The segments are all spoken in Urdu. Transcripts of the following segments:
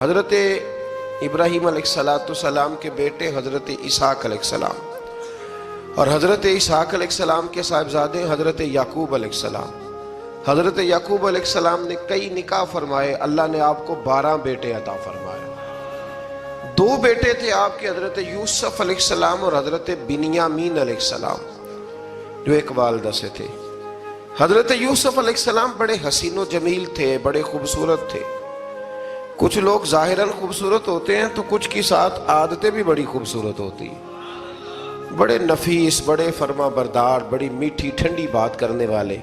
حضرت ابراہیم علیہ السلام کے بیٹے حضرت اسحاق علیہ السلام اور حضرت اسحاق علیہ السلام کے صاحبزادے حضرت یعقوب علیہ السلام. حضرت یعقوب علیہ السلام نے کئی نکاح فرمائے. اللہ نے آپ کو 12 بیٹے عطا فرمائے. 2 بیٹے تھے آپ کے، حضرت یوسف علیہ السلام اور حضرت بنیامین علیہ السلام، جو ایک والدہ سے تھے. حضرت یوسف علیہ السلام بڑے حسین و جمیل تھے، بڑے خوبصورت تھے. کچھ لوگ ظاہراً خوبصورت ہوتے ہیں تو کچھ کی ساتھ عادتیں بھی بڑی خوبصورت ہوتی ہیں. بڑے نفیس، بڑے فرما بردار، بڑی میٹھی ٹھنڈی بات کرنے والے.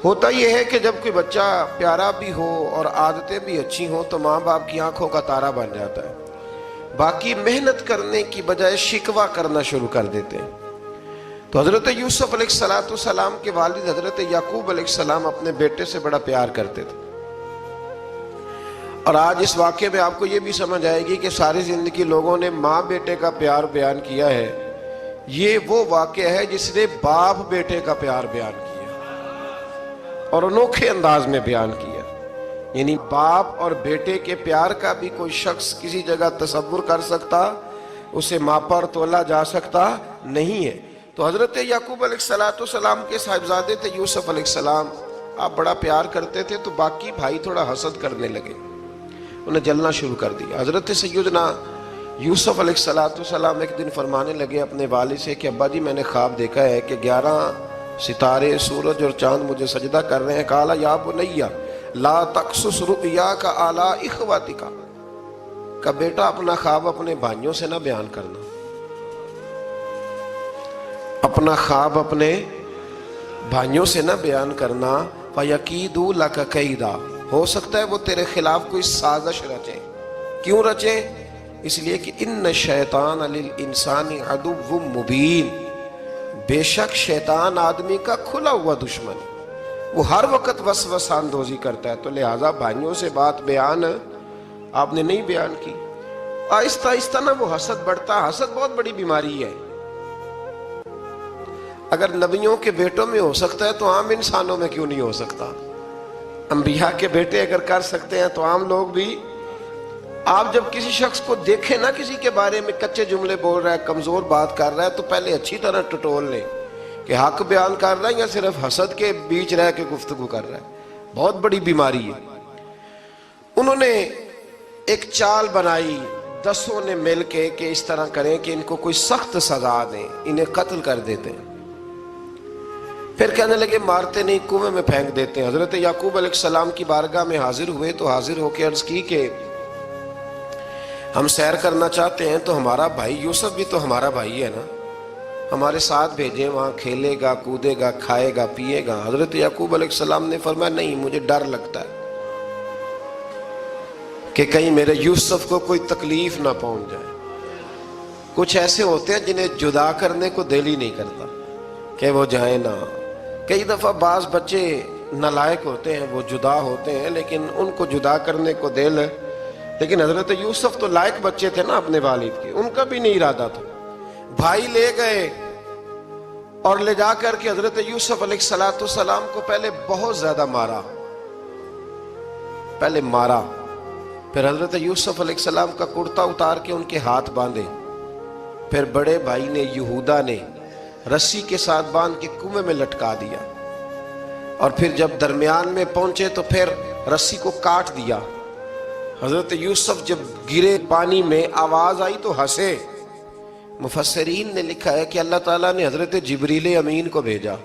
ہوتا یہ ہے کہ جب کوئی بچہ پیارا بھی ہو اور عادتیں بھی اچھی ہوں تو ماں باپ کی آنکھوں کا تارا بن جاتا ہے. باقی محنت کرنے کی بجائے شکوہ کرنا شروع کر دیتے ہیں. تو حضرت یوسف علیہ السلام کے والد حضرت یعقوب علیہ السلام اپنے بیٹے سے بڑا پیار کرتے تھے. اور آج اس واقعے میں آپ کو یہ بھی سمجھ آئے گی کہ ساری زندگی لوگوں نے ماں بیٹے کا پیار بیان کیا ہے. یہ وہ واقعہ ہے جس نے باپ بیٹے کا پیار بیان کیا اور انوکھے انداز میں بیان کیا. یعنی باپ اور بیٹے کے پیار کا بھی کوئی شخص کسی جگہ تصور کر سکتا، اسے ماپا اور تولا جا سکتا نہیں ہے. تو حضرت یعقوب علیہ السلام کے صاحبزادے تھے یوسف علیہ السلام. آپ بڑا پیار کرتے تھے تو باقی بھائی تھوڑا حسد کرنے لگے، انہیں جلنا شروع کر دیا. حضرت سیدنا یوسف علیہ السلام ایک دن فرمانے لگے اپنے والد سے کہ ابا جی میں نے خواب دیکھا ہے کہ 11 ستارے، سورج اور چاند مجھے سجدہ کر رہے ہیں. قال یا بنی لا تقصص رؤیاک علی اخواتک، کہ بیٹا اپنا خواب اپنے بھائیوں سے نہ بیان کرنا، اپنا خواب اپنے بھائیوں سے نہ بیان کرنا. فَيَكِيدُوا لَكَ كَيْدًا، ہو سکتا ہے وہ تیرے خلاف کوئی سازش رچیں. کیوں رچیں؟ اس لیے کہ ان شیطان للانسان عدو مبین، بے شک شیطان آدمی کا کھلا ہوا دشمن، وہ ہر وقت وسوسہ اندوزی کرتا ہے. تو لہٰذا بھائیوں سے بات بیان آپ نے نہیں بیان کی. آہستہ آہستہ نہ وہ حسد بڑھتا. حسد بہت بڑی بیماری ہے. اگر نبیوں کے بیٹوں میں ہو سکتا ہے تو عام انسانوں میں کیوں نہیں ہو سکتا؟ انبیاء کے بیٹے اگر کر سکتے ہیں تو عام لوگ بھی. آپ جب کسی شخص کو دیکھیں نا کسی کے بارے میں کچے جملے بول رہا ہے، کمزور بات کر رہا ہے، تو پہلے اچھی طرح ٹٹول لیں کہ حق بیان کر رہا ہے یا صرف حسد کے بیچ رہ کے گفتگو کر رہا ہے. بہت بڑی بیماری ہے. انہوں نے ایک چال بنائی 10 نے مل کے کہ اس طرح کریں کہ ان کو کوئی سخت سزا دیں، انہیں قتل کر دیتے ہیں. پھر کہنے لگے مارتے نہیں، کنویں میں پھینک دیتے ہیں. حضرت یعقوب علیہ السلام کی بارگاہ میں حاضر ہوئے تو حاضر ہو کے عرض کی کہ ہم سیر کرنا چاہتے ہیں تو ہمارا بھائی یوسف بھی تو ہمارا بھائی ہے نا، ہمارے ساتھ بھیجیں، وہاں کھیلے گا، کودے گا، کھائے گا، پیے گا. حضرت یعقوب علیہ السلام نے فرمایا نہیں، مجھے ڈر لگتا ہے کہ کہیں میرے یوسف کو کوئی تکلیف نہ پہنچ جائے. کچھ ایسے ہوتے ہیں جنہیں جدا کرنے کو دل ہی نہیں کرتا کہ وہ جائیں نہ. کئی دفعہ بعض بچے نالائق ہوتے ہیں، وہ جدا ہوتے ہیں لیکن ان کو جدا کرنے کو دل. لیکن حضرت یوسف تو لائق بچے تھے نا اپنے والد کے، ان کا بھی نہیں ارادہ تھا. بھائی لے گئے اور لے جا کر کے حضرت یوسف علیہ السلام کو پہلے بہت زیادہ مارا. پھر حضرت یوسف علیہ السلام کا کرتا اتار کے ان کے ہاتھ باندھے. پھر بڑے بھائی نے یہودا نے رسی کے ساتھ باندھ کے کنویں میں لٹکا دیا. اور پھر جب درمیان میں پہنچے تو پھر رسی کو کاٹ دیا. حضرت یوسف جب گرے پانی میں آواز آئی تو ہنسے. مفسرین نے لکھا ہے کہ اللہ تعالیٰ نے حضرت جبریل امین کو بھیجا،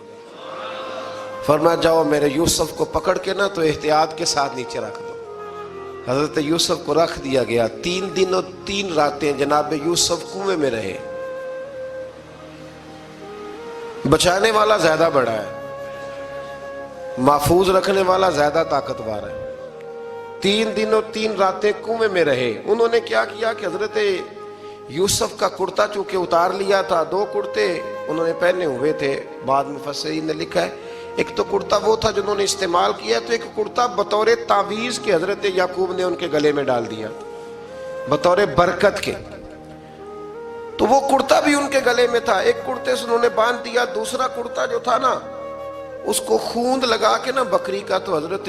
فرمایا جاؤ میرے یوسف کو پکڑ کے نا تو احتیاط کے ساتھ نیچے رکھ دو. حضرت یوسف کو رکھ دیا گیا. 3 دن اور 3 راتیں جناب یوسف کنویں میں رہے. بچانے والا زیادہ بڑا ہے، محفوظ رکھنے والا زیادہ طاقتور ہے. 3 دن اور 3 راتیں کنویں میں رہے. انہوں نے کیا کیا کہ حضرت یوسف کا کرتا چونکہ اتار لیا تھا، 2 کرتے انہوں نے پہنے ہوئے تھے. بعد مفسرین نے لکھا ہے ایک تو کرتا وہ تھا جنہوں نے استعمال کیا، تو ایک کرتا بطور تعویذ کے حضرت یعقوب نے ان کے گلے میں ڈال دیا بطور برکت کے. تو وہ کرتا بھی ان کے گلے میں تھا. ایک کرتے سے انہوں نے باندھ دیا. دوسرا کرتا جو تھا نا اس کو خوند لگا کے نا بکری کا، تو حضرت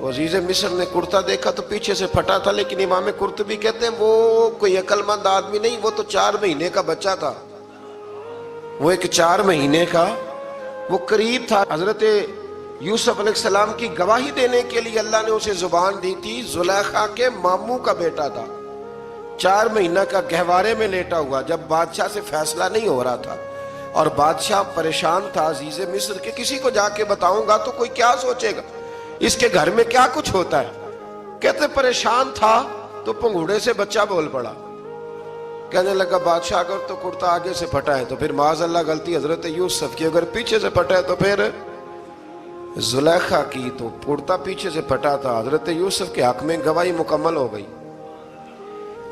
تو عزیز مصر نے کرتا دیکھا تو پیچھے سے پھٹا تھا، لیکن امام قرطبی کہتے ہیں وہ کوئی عقل مند آدمی نہیں، وہ تو 4 مہینے کا بچہ تھا، وہ ایک 4 مہینے کا وہ قریب تھا۔ حضرت یوسف علیہ السلام کی گواہی دینے کے لیے اللہ نے اسے زبان دی تھی، زلیخا کے ماموں کا بیٹا تھا، 4 مہینہ کا گہوارے میں لیٹا ہوا، جب بادشاہ سے فیصلہ نہیں ہو رہا تھا اور بادشاہ پریشان تھا عزیز مصر کہ کسی کو جا کے بتاؤں گا تو کوئی کیا سوچے گا، اس کے گھر میں کیا کچھ ہوتا ہے۔ کہتے پریشان تھا تو پنگوڑے سے بچہ بول پڑا، کہنے لگا بادشاہ اگر تو کرتا آگے سے پھٹا ہے تو پھر معاذ اللہ غلطی حضرت یوسف کی، اگر پیچھے سے پھٹا ہے تو پھر زلیخا کی، تو کرتا پیچھے سے پھٹا تھا۔ حضرت یوسف کے حق میں گواہی مکمل ہو گئی۔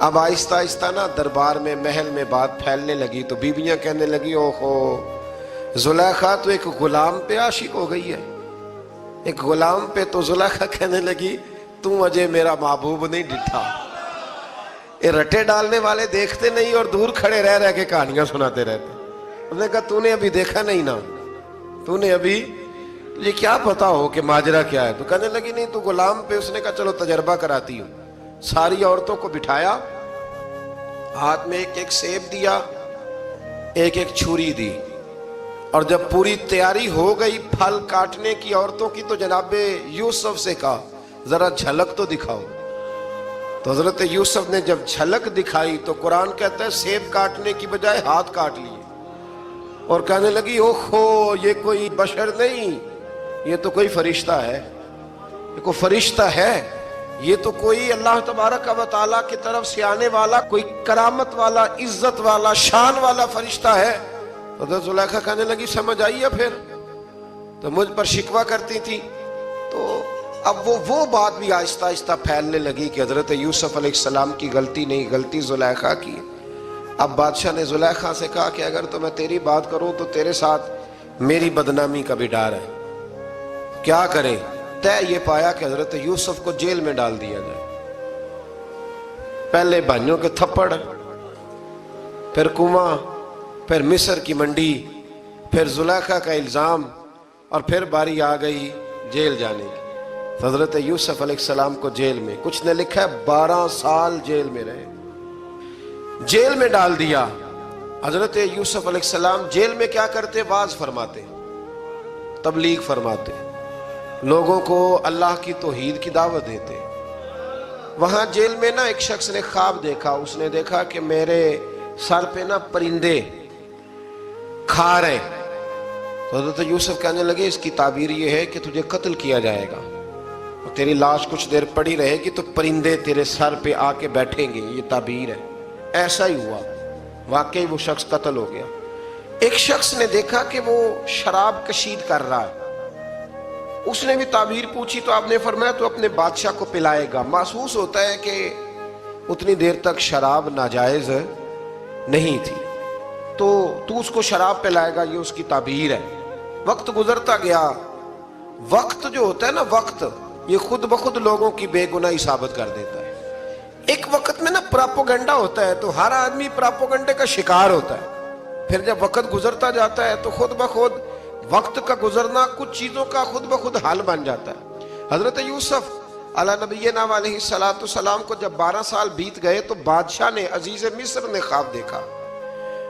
اب آہستہ آہستہ نا دربار میں محل میں بات پھیلنے لگی، تو بیویاں کہنے لگی اوہو زلیخا تو ایک غلام پہ عاشق ہو گئی ہے، ایک غلام پہ۔ تو زلیخا کہنے لگی تم اجے میرا محبوب نہیں ڈٹھا۔ یہ رٹے ڈالنے والے دیکھتے نہیں اور دور کھڑے رہ کے کہانیاں سناتے رہتے۔ انہوں نے کہا تو نے ابھی دیکھا نہیں نا، تو نے ابھی یہ کیا پتا ہو کہ ماجرا کیا ہے؟ تو کہنے لگی نہیں تو غلام پہ۔ اس نے کہا چلو تجربہ کراتی ہوں۔ ساری عورتوں کو بٹھایا، ہاتھ میں ایک ایک سیب دیا، ایک ایک چھری دی، اور جب پوری تیاری ہو گئی پھل کاٹنے کی عورتوں کی، تو جناب یوسف سے کہا ذرا جھلک تو دکھاؤ۔ تو حضرت یوسف نے جب جھلک دکھائی تو قرآن کہتا ہے سیب کاٹنے کی بجائے ہاتھ کاٹ لیے، اور کہنے لگی اوہو یہ کوئی بشر نہیں، یہ تو کوئی فرشتہ ہے، یہ کوئی فرشتہ ہے، یہ تو کوئی اللہ تبارک و تعالیٰ کی طرف سے آنے والا کوئی کرامت والا، عزت والا، شان والا فرشتہ ہے۔ حضرت زلیخا کہنے لگی سمجھ آئی ہے پھر تو مجھ پر شکوہ کرتی تھی۔ تو اب وہ بات بھی آہستہ آہستہ پھیلنے لگی کہ حضرت یوسف علیہ السلام کی غلطی نہیں، غلطی زلیخا کی۔ اب بادشاہ نے زلیخا سے کہا کہ اگر تو میں تیری بات کروں تو تیرے ساتھ میری بدنامی کا بھی ڈر ہے، کیا کرے؟ طے یہ پایا کہ حضرت یوسف کو جیل میں ڈال دیا جائے۔ پہلے بھائیوں کے تھپڑ، پھر کنواں، پھر مصر کی منڈی، پھر زلیخا کا الزام، اور پھر باری آ گئی جیل جانے کی۔ حضرت یوسف علیہ السلام کو جیل میں، کچھ نے لکھا ہے 12 سال جیل میں رہے، جیل میں ڈال دیا۔ حضرت یوسف علیہ السلام جیل میں کیا کرتے؟ واعظ فرماتے، تبلیغ فرماتے، لوگوں کو اللہ کی توحید کی دعوت دیتے۔ وہاں جیل میں نا ایک شخص نے خواب دیکھا، اس نے دیکھا کہ میرے سر پہ نا پرندے کھا رہے۔ تو حضرت یوسف کہنے لگے اس کی تعبیر یہ ہے کہ تجھے قتل کیا جائے گا، اور تیری لاش کچھ دیر پڑی رہے گی تو پرندے تیرے سر پہ آ کے بیٹھیں گے، یہ تعبیر ہے۔ ایسا ہی ہوا، واقعی وہ شخص قتل ہو گیا۔ ایک شخص نے دیکھا کہ وہ شراب کشید کر رہا ہے، اس نے بھی تعبیر پوچھی تو آپ نے فرمایا تو اپنے بادشاہ کو پلائے گا۔ محسوس ہوتا ہے کہ اتنی دیر تک شراب ناجائز نہیں تھی، تو اس کو شراب پلائے گا، یہ اس کی تعبیر ہے۔ وقت گزرتا گیا، وقت جو ہوتا ہے نا، وقت یہ خود بخود لوگوں کی بے گناہی ثابت کر دیتا ہے۔ ایک وقت میں نا پراپوگنڈا ہوتا ہے تو ہر آدمی پراپوگنڈے کا شکار ہوتا ہے، پھر جب وقت گزرتا جاتا ہے تو خود بخود وقت کا گزرنا کچھ چیزوں کا خود بخود حال بن جاتا ہے۔ حضرت یوسف علی نبینا علیہ السلام کو جب 12 سال بیت گئے تو بادشاہ نے، عزیز مصر نے خواب دیکھا۔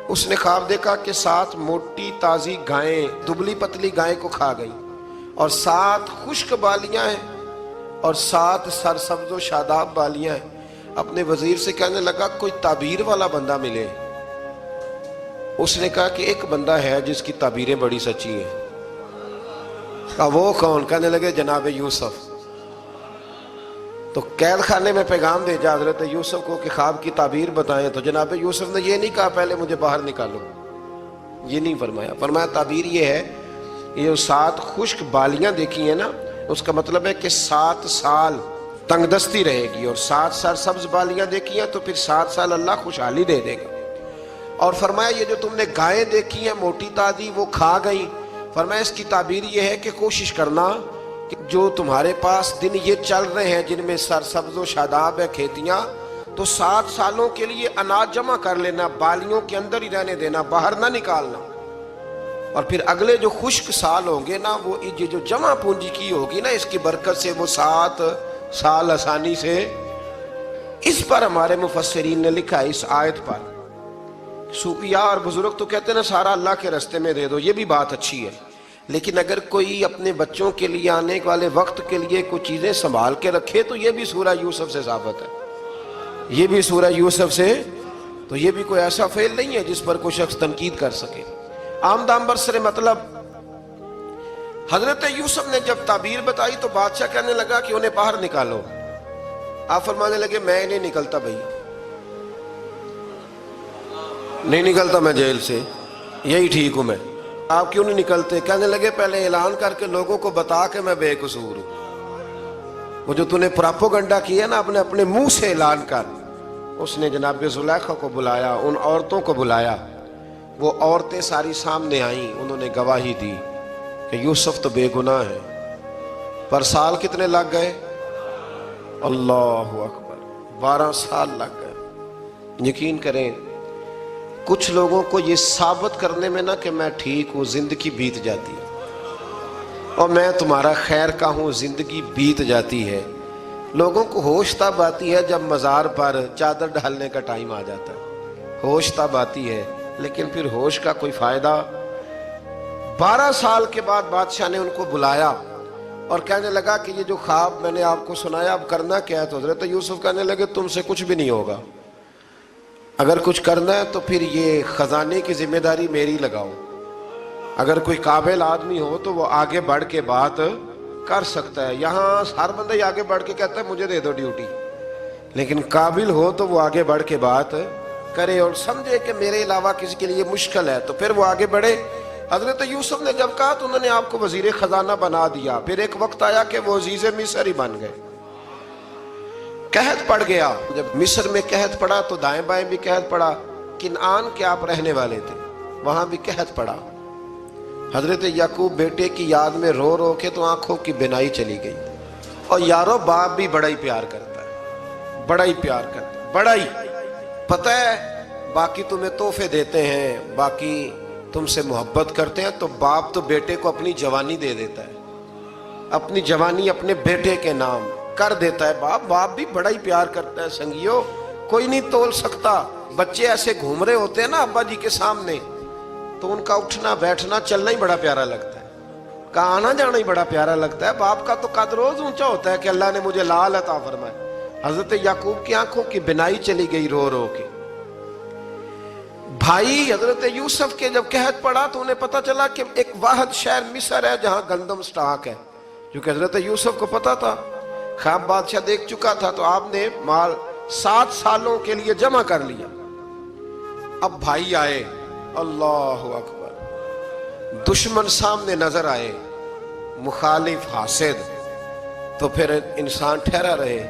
اس نے خواب دیکھا کہ 7 موٹی تازی گائیں دبلی پتلی گائیں کو کھا گئی، اور 7 خشک بالیاں ہیں اور 7 سرسبز و شاداب بالیاں ہیں۔ اپنے وزیر سے کہنے لگا کوئی تعبیر والا بندہ ملے۔ اس نے کہا کہ ایک بندہ ہے جس کی تعبیریں بڑی سچی ہیں۔ کہا وہ کون؟ کہنے لگے جناب یوسف۔ تو قید خانے میں پیغام بھیجا حضرت یوسف کو کہ خواب کی تعبیر بتائیں، تو جناب یوسف نے یہ نہیں کہا پہلے مجھے باہر نکالو، یہ نہیں فرمایا۔ فرمایا تعبیر یہ ہے، یہ 7 خشک بالیاں دیکھی ہیں نا، اس کا مطلب ہے کہ 7 سال تنگ دستی رہے گی، اور 7 سرسبز بالیاں دیکھی ہیں تو پھر 7 سال اللہ خوشحالی دے دے گا۔ اور فرمایا یہ جو تم نے گائیں دیکھی ہیں موٹی تازی وہ کھا گئی، فرمایا اس کی تعبیر یہ ہے کہ کوشش کرنا کہ جو تمہارے پاس دن یہ چل رہے ہیں جن میں سرسبز و شاداب ہے کھیتیاں، تو 7 سالوں کے لیے اناج جمع کر لینا، بالیوں کے اندر ہی رہنے دینا، باہر نہ نکالنا۔ اور پھر اگلے جو خشک سال ہوں گے نا، وہ یہ جو جمع پونجی کی ہوگی نا، اس کی برکت سے وہ 7 سال آسانی سے. اس پر ہمارے مفسرین نے لکھا ہے، اس آیت پر. صوفیاء اور بزرگ تو کہتے ہیں نا سارا اللہ کے راستے میں دے دو، یہ بھی بات اچھی ہے، لیکن اگر کوئی اپنے بچوں کے لیے آنے والے وقت کے لیے کچھ چیزیں سنبھال کے رکھے تو یہ بھی سورہ یوسف سے ثابت ہے. یہ بھی سورہ یوسف سے، تو یہ بھی کوئی ایسا فعل نہیں ہے جس پر کوئی شخص تنقید کر سکے. آمدام برسر مطلب حضرت یوسف نے جب تعبیر بتائی تو بادشاہ کہنے لگا کہ انہیں باہر نکالو. آپ فرمانے لگے میں نہیں نکلتا بھائی، نہیں نکلتا میں جیل سے، یہی ٹھیک ہوں میں. آپ کیوں نہیں نکلتے؟ کہنے لگے پہلے اعلان کر کے لوگوں کو بتا کہ میں بے قصور ہوں. وہ جو تو نے پراپوگنڈا کیا نا اپنے منہ سے اعلان کر. اس نے جناب زلیخا کو بلایا، ان عورتوں کو بلایا، وہ عورتیں ساری سامنے آئیں، انہوں نے گواہی دی کہ یوسف تو بے گناہ ہے. پر سال کتنے لگ گئے؟ اللہ اکبر، 12 سال لگ گئے. یقین کریں کچھ لوگوں کو یہ ثابت کرنے میں نا کہ میں ٹھیک ہوں، زندگی بیت جاتی ہے، اور میں تمہارا خیر کا ہوں، زندگی بیت جاتی ہے. لوگوں کو ہوش تب آتی ہے جب مزار پر چادر ڈالنے کا ٹائم آ جاتا ہے، ہوش تب آتی ہے، لیکن پھر ہوش کا کوئی فائدہ. 12 سال کے بعد بادشاہ نے ان کو بلایا اور کہنے لگا کہ یہ جو خواب میں نے آپ کو سنایا اب کرنا کیا ہے؟ تو حضرت یوسف کہنے لگے تم سے کچھ بھی نہیں ہوگا، اگر کچھ کرنا ہے تو پھر یہ خزانے کی ذمہ داری میری لگاؤ. اگر کوئی قابل آدمی ہو تو وہ آگے بڑھ کے بات کر سکتا ہے. یہاں ہر بندہ ہی آگے بڑھ کے کہتا ہے مجھے دے دو ڈیوٹی، لیکن قابل ہو تو وہ آگے بڑھ کے بات کرے اور سمجھے کہ میرے علاوہ کسی کے لیے مشکل ہے تو پھر وہ آگے بڑھے. حضرت یوسف نے جب کہا تو انہوں نے آپ کو وزیر خزانہ بنا دیا. پھر ایک وقت آیا کہ وہ عزیز مصر ہی بن گئے. قحط پڑ گیا، جب مصر میں قحط پڑا تو دائیں بائیں بھی قحط پڑا. کنعان کے آپ رہنے والے تھے، وہاں بھی قحط پڑا. حضرت یعقوب بیٹے کی یاد میں رو رو کے تو آنکھوں کی بینائی چلی گئی. اور یارو باپ بھی بڑا ہی پیار کرتا ہے، بڑا ہی پیار کرتا ہے، بڑا ہی. پتہ ہے باقی تمہیں تحفے دیتے ہیں، باقی تم سے محبت کرتے ہیں، تو باپ تو بیٹے کو اپنی جوانی دے دیتا ہے، اپنی جوانی اپنے بیٹے کے نام کر دیتا ہے. باپ بھی بڑا ہی پیار کرتا ہے. سنگیو کوئی نہیں تول سکتا. بچے ایسے گھوم رہے ہوتے ہیں نا ابا جی کے سامنے، تو ان کا اٹھنا بیٹھنا چلنا ہی بڑا پیارا لگتا ہے، کا آنا جانا ہی بڑا پیارا لگتا ہے. باپ کا تو قد روز اونچا ہوتا ہے کہ اللہ نے مجھے لال عطا فرمائے. حضرت یعقوب کی آنکھوں کی بینائی چلی گئی رو رو کے. بھائی حضرت یوسف کے جب قحط پڑا تو انہیں پتا چلا کہ ایک واحد شہر مصر ہے جہاں گندم سٹاک ہے، کیونکہ حضرت یوسف کو پتا تھا، خواب بادشاہ دیکھ چکا تھا. تو آپ نے مال 7 سالوں کے لیے جمع کر لیا. اب بھائی آئے، اللہ اکبر، دشمن سامنے نظر آئے، مخالف حاسد، تو پھر انسان ٹھہرا رہے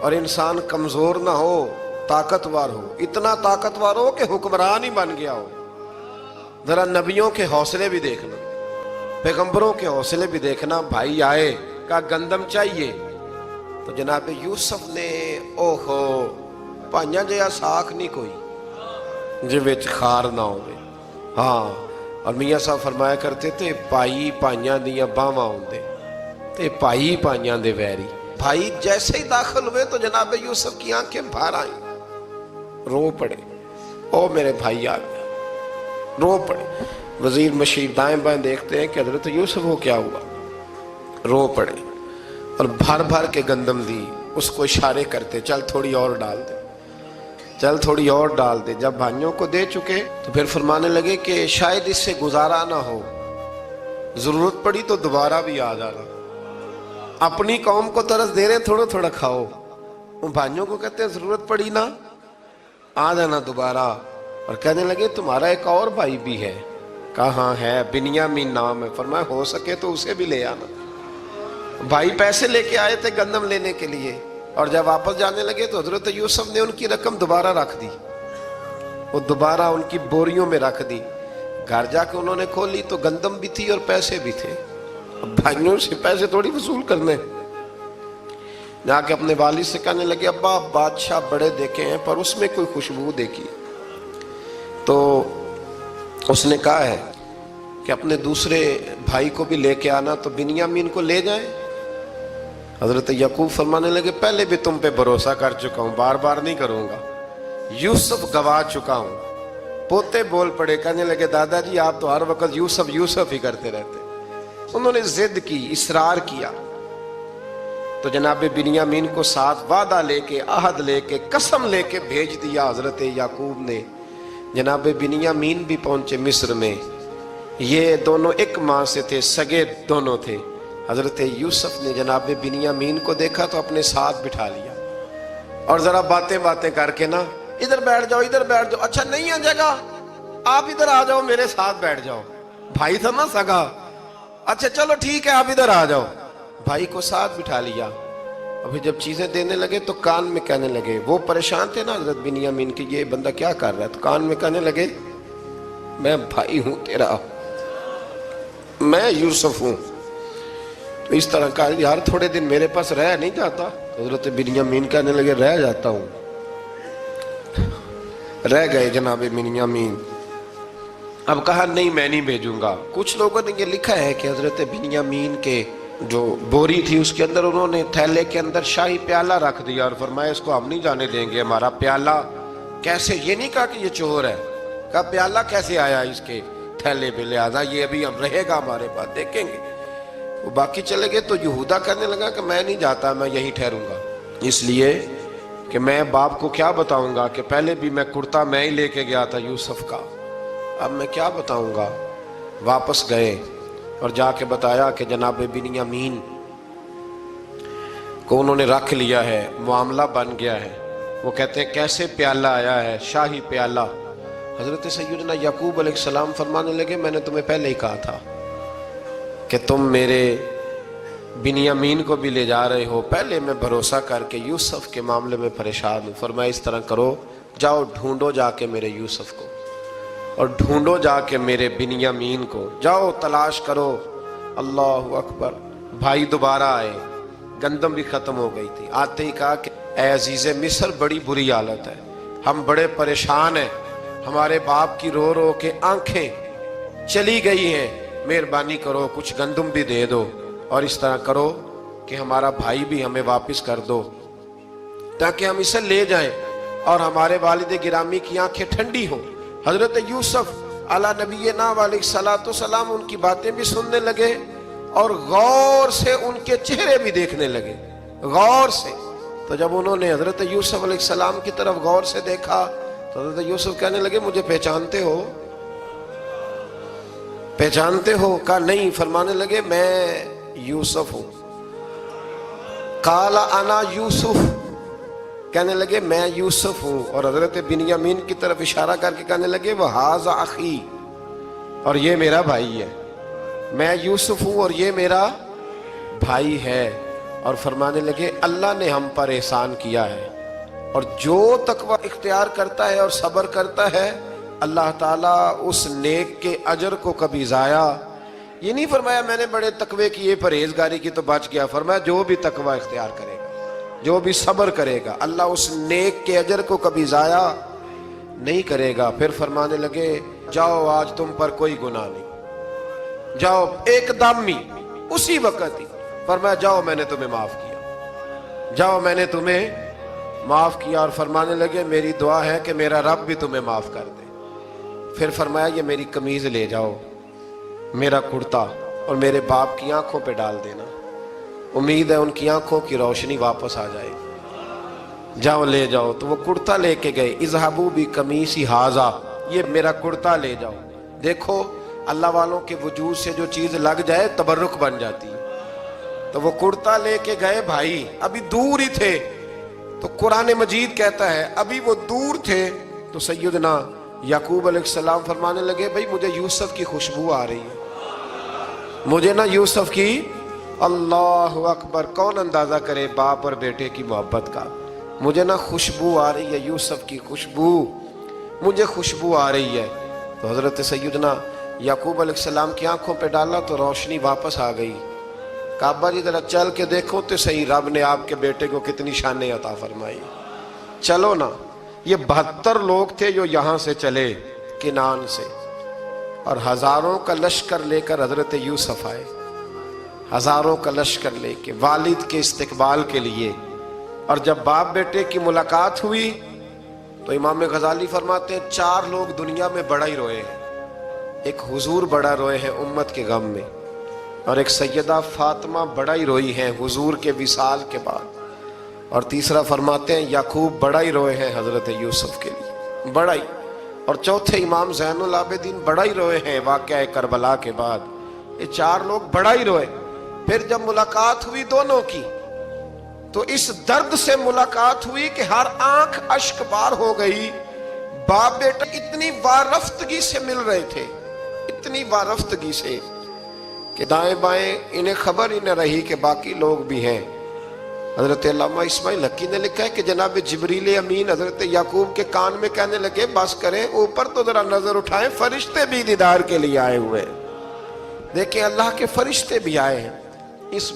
اور انسان کمزور نہ ہو، طاقتور ہو. اتنا طاقتور ہو کہ حکمران ہی بن گیا ہو. ذرا نبیوں کے حوصلے بھی دیکھنا، پیغمبروں کے حوصلے بھی دیکھنا. بھائی آئے، کہا گندم چاہیے. تو جناب یوسف نے اوہو پائیاں جیا ساکھ نہیں کوئی جے وچ خار نہ ہوئے. ہاں، اور میاں صاحب فرمایا کرتے تھے پائی پائیاں دیاں باواں ہوندے تے پائی پائیاں دے ویری. بھائی جیسے ہی داخل ہوئے تو جناب یوسف کی آنکھیں باہر آئیں، رو پڑے. او میرے بھائی آ گیا، رو پڑے. وزیر مشیر دائیں بائیں دیکھتے ہیں کہ حضرت یوسف کو کیا ہوا، رو پڑے اور بھر بھر کے گندم دی. اس کو اشارے کرتے چل تھوڑی اور ڈال دے، چل تھوڑی اور ڈال دے. جب بھائیوں کو دے چکے تو پھر فرمانے لگے کہ شاید اس سے گزارا نہ ہو، ضرورت پڑی تو دوبارہ بھی آ جانا. اپنی قوم کو ترس دے رہے تھوڑا تھوڑا کھاؤ. ان بھائیوں کو کہتے ہیں ضرورت پڑی نا آ جانا دوبارہ. اور کہنے لگے تمہارا ایک اور بھائی بھی ہے. کہاں ہے؟ بنیامین نام ہے. فرمایا ہو سکے تو اسے بھی لے آنا. بھائی پیسے لے کے آئے تھے گندم لینے کے لیے، اور جب واپس جانے لگے تو حضرت یوسف نے ان کی رقم دوبارہ رکھ دی، وہ دوبارہ ان کی بوریوں میں رکھ دی. گھر جا کے انہوں نے کھولی تو گندم بھی تھی اور پیسے بھی تھے. بھائیوں سے پیسے تھوڑی وصول کرنے. جا کے اپنے والد سے کہنے لگے ابا بادشاہ بڑے دیکھے ہیں پر اس میں کوئی خوشبو دیکھی. تو اس نے کہا ہے کہ اپنے دوسرے بھائی کو بھی لے کے آنا تو بنیامین کو لے جائیں؟ حضرت یعقوب فرمانے لگے پہلے بھی تم پہ بھروسہ کر چکا ہوں، بار بار نہیں کروں گا، یوسف گوا چکا ہوں۔ پوتے بول پڑے، کہنے لگے دادا جی آپ تو ہر وقت یوسف یوسف ہی کرتے رہتے۔ انہوں نے ضد کی، اصرار کیا، تو جناب بنیامین کو ساتھ وعدہ لے کے، عہد لے کے، قسم لے کے بھیج دیا حضرت یعقوب نے۔ جناب بنیامین بھی پہنچے مصر میں، یہ دونوں ایک ماں سے تھے، سگے دونوں تھے۔ حضرت یوسف نے جناب بنیامین کو دیکھا تو اپنے ساتھ بٹھا لیا، اور ذرا باتیں کر کے نا، ادھر بیٹھ جاؤ، ادھر بیٹھ جاؤ، اچھا نہیں ہے جگہ، آپ ادھر آ جاؤ، میرے ساتھ بیٹھ جاؤ۔ بھائی تھا نا سگا، اچھا چلو ٹھیک ہے آپ ادھر آ جاؤ۔ بھائی کو ساتھ بٹھا لیا۔ ابھی جب چیزیں دینے لگے تو کان میں کہنے لگے، وہ پریشان تھے نا حضرت بنیامین کی، یہ بندہ کیا کر رہا ہے، تو کان میں کہنے لگے میں بھائی ہوں تیرا، میں یوسف ہوں۔ تو اس طرح کہا یار تھوڑے دن میرے پاس رہ نہیں جاتا؟ حضرت بنیامین کہنے لگے رہ جاتا ہوں۔ رہ گئے جناب بنیامین۔ اب کہا نہیں میں نہیں بھیجوں گا۔ کچھ لوگوں نے یہ لکھا ہے کہ حضرت بنیامین کے جو بوری تھی اس کے اندر انہوں نے تھیلے کے اندر شاہی پیالہ رکھ دیا اور فرمایا اس کو ہم نہیں جانے دیں گے، ہمارا پیالہ کیسے، یہ نہیں کہا کہ یہ چور ہے، کہا پیالہ کیسے آیا اس کے تھیلے پہ، لہذا یہ ابھی ہم رہے گا ہمارے پاس، دیکھیں گے۔ وہ باقی چلے گئے تو یہودا کہنے لگا کہ میں نہیں جاتا، میں یہیں ٹھہروں گا، اس لیے کہ میں باپ کو کیا بتاؤں گا کہ پہلے بھی میں کرتا میں ہی لے کے گیا تھا یوسف کا، اب میں کیا بتاؤں گا۔ واپس گئے اور جا کے بتایا کہ جناب بنیامین کو انہوں نے رکھ لیا ہے، معاملہ بن گیا ہے۔ وہ کہتے ہیں کیسے پیالہ آیا ہے، شاہی پیالہ۔ حضرت سیدنا یعقوب علیہ السلام فرمانے لگے میں نے تمہیں پہلے ہی کہا تھا کہ تم میرے بنیامین کو بھی لے جا رہے ہو، پہلے میں بھروسہ کر کے یوسف کے معاملے میں پریشان ہوں۔ فرمایا اس طرح کرو، جاؤ ڈھونڈو جا کے میرے یوسف کو، اور ڈھونڈو جا کے میرے بنیامین کو، جاؤ تلاش کرو۔ اللہ اکبر۔ بھائی دوبارہ آئے، گندم بھی ختم ہو گئی تھی، آتے ہی کہا کہ اے عزیز مصر بڑی بری حالت ہے، ہم بڑے پریشان ہیں، ہمارے باپ کی رو رو کے آنکھیں چلی گئی ہیں، مہربانی کرو کچھ گندم بھی دے دو، اور اس طرح کرو کہ ہمارا بھائی بھی ہمیں واپس کر دو تاکہ ہم اسے لے جائیں اور ہمارے والد گرامی کی آنکھیں ٹھنڈی ہوں۔ حضرت یوسف علی نبینا علیہ الصلوۃ والسلام ان کی باتیں بھی سننے لگے اور غور سے ان کے چہرے بھی دیکھنے لگے، غور سے۔ تو جب انہوں نے حضرت یوسف علیہ السلام کی طرف غور سے دیکھا تو حضرت یوسف کہنے لگے مجھے پہچانتے ہو، پہچانتے ہو؟ کہا نہیں۔ فرمانے لگے میں یوسف ہوں۔ قال انا یوسف، کہنے لگے میں یوسف ہوں، اور حضرت بنیامین کی طرف اشارہ کر کے کہنے لگے وہذا اخی، اور یہ میرا بھائی ہے، میں یوسف ہوں اور یہ میرا بھائی ہے۔ اور فرمانے لگے اللہ نے ہم پر احسان کیا ہے، اور جو تقوی اختیار کرتا ہے اور صبر کرتا ہے اللہ تعالیٰ اس نیک کے اجر کو کبھی ضائع، یہ نہیں فرمایا میں نے بڑے تقوی کیے پرہیزگاری کی تو بچ گیا، فرمایا جو بھی تقوی اختیار کرے گا، جو بھی صبر کرے گا، اللہ اس نیک کے اجر کو کبھی ضائع نہیں کرے گا۔ پھر فرمانے لگے جاؤ آج تم پر کوئی گناہ نہیں، جاؤ ایک دم ہی اسی وقت ہی فرمایا جاؤ میں نے تمہیں معاف کیا، جاؤ میں نے تمہیں معاف کیا۔ اور فرمانے لگے میری دعا ہے کہ میرا رب بھی تمہیں معاف کر دے۔ پھر فرمایا یہ میری قمیض لے جاؤ، میرا کرتا، اور میرے باپ کی آنکھوں پہ ڈال دینا، امید ہے ان کی آنکھوں کی روشنی واپس آ جائے، جاؤ لے جاؤ۔ تو وہ کرتا لے کے گئے، اذهبوا بقمیصی ھذا، یہ میرا کرتا لے جاؤ۔ دیکھو اللہ والوں کے وجود سے جو چیز لگ جائے تبرک بن جاتی ہے۔ تو وہ کرتا لے کے گئے، بھائی ابھی دور ہی تھے، تو قرآن مجید کہتا ہے ابھی وہ دور تھے تو سیدنا یعقوب علیہ السلام فرمانے لگے بھائی مجھے یوسف کی خوشبو آ رہی ہے، مجھے نا یوسف کی، اللہ اکبر، کون اندازہ کرے باپ اور بیٹے کی محبت کا، مجھے نا خوشبو آ رہی ہے، یوسف کی خوشبو، مجھے خوشبو آ رہی ہے۔ تو حضرت سیدنا یعقوب علیہ السلام کی آنکھوں پہ ڈالا تو روشنی واپس آ گئی۔ کعبہ جی ذرا چل کے دیکھو تو صحیح رب نے آپ کے بیٹے کو کتنی شانیں عطا فرمائی۔ چلو نا، یہ 72 لوگ تھے جو یہاں سے چلے کنان سے، اور ہزاروں کا لشکر لے کر حضرت یوسف آئے، ہزاروں کا لشکر لے کے والد کے استقبال کے لیے۔ اور جب باپ بیٹے کی ملاقات ہوئی تو امام غزالی فرماتے ہیں 4 لوگ دنیا میں بڑا ہی روئے ہیں۔ ایک حضور بڑا روئے ہیں امت کے غم میں، اور ایک سیدہ فاطمہ بڑا ہی روئی ہیں حضور کے وصال کے بعد، اور تیسرا فرماتے ہیں یعقوب بڑا ہی روئے ہیں حضرت یوسف کے لیے، بڑا ہی، اور چوتھے امام زین العابدین بڑا ہی روئے ہیں واقعہ کربلا کے بعد۔ یہ 4 لوگ بڑا ہی روئے۔ پھر جب ملاقات ہوئی دونوں کی تو اس درد سے ملاقات ہوئی کہ ہر آنکھ اشک بار ہو گئی۔ باپ بیٹا اتنی وارفتگی سے مل رہے تھے، اتنی وارفتگی سے کہ دائیں بائیں انہیں خبر ہی نہ رہی کہ باقی لوگ بھی ہیں۔ حضرت علامہ اسماعیل حقی نے لکھا ہے کہ جناب جبریل امین حضرت یعقوب کے کان میں کہنے لگے بس کریں، اوپر تو ذرا نظر اٹھائیں، فرشتے بھی دیدار کے لیے آئے ہوئے ہیں۔ دیکھیں اللہ کے فرشتے بھی آئے ہیں اس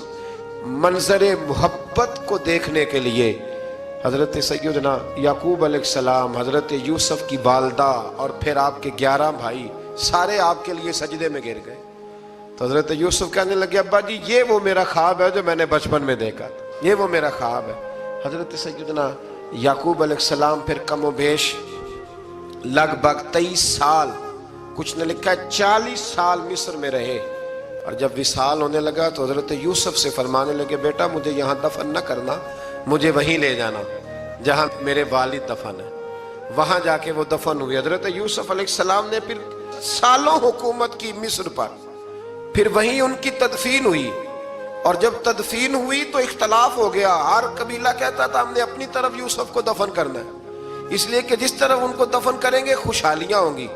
منظر محبت کو دیکھنے کے لیے۔ حضرت سیدنا یعقوب علیہ السلام، حضرت یوسف کی والدہ، اور پھر آپ کے 11 بھائی سارے آپ کے لیے سجدے میں گر گئے۔ تو حضرت یوسف کہنے لگے ابا جی یہ وہ میرا خواب ہے جو میں نے بچپن میں دیکھا تھا، یہ وہ میرا خواب ہے۔ حضرت سیدنا یعقوب علیہ السلام پھر کم و بیش لگ بھگ 23 سال، کچھ نے لکھا ہے 40 سال مصر میں رہے، اور جب وصال ہونے لگا تو حضرت یوسف سے فرمانے لگے بیٹا مجھے یہاں دفن نہ کرنا، مجھے وہیں لے جانا جہاں میرے والد دفن ہے۔ وہاں جا کے وہ دفن ہوئی۔ حضرت یوسف علیہ السلام نے پھر سالوں حکومت کی مصر پر، پھر وہیں ان کی تدفین ہوئی، اور جب تدفین ہوئی تو اختلاف ہو گیا۔ ہر قبیلہ کہتا تھا ہم نے اپنی طرف یوسف کو دفن کرنا ہے، اس لیے کہ جس طرف ان کو دفن کریں گے خوشحالیاں ہوں گی۔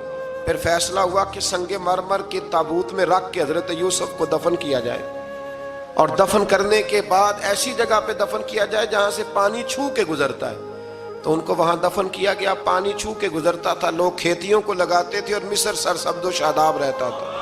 پھر فیصلہ ہوا کہ سنگ مرمر کے تابوت میں رکھ کے حضرت یوسف کو دفن کیا جائے، اور دفن کرنے کے بعد ایسی جگہ پہ دفن کیا جائے جہاں سے پانی چھو کے گزرتا ہے۔ تو ان کو وہاں دفن کیا گیا، پانی چھو کے گزرتا تھا، لوگ کھیتیوں کو لگاتے تھے اور مصر سرسبز و شاداب رہتا تھا۔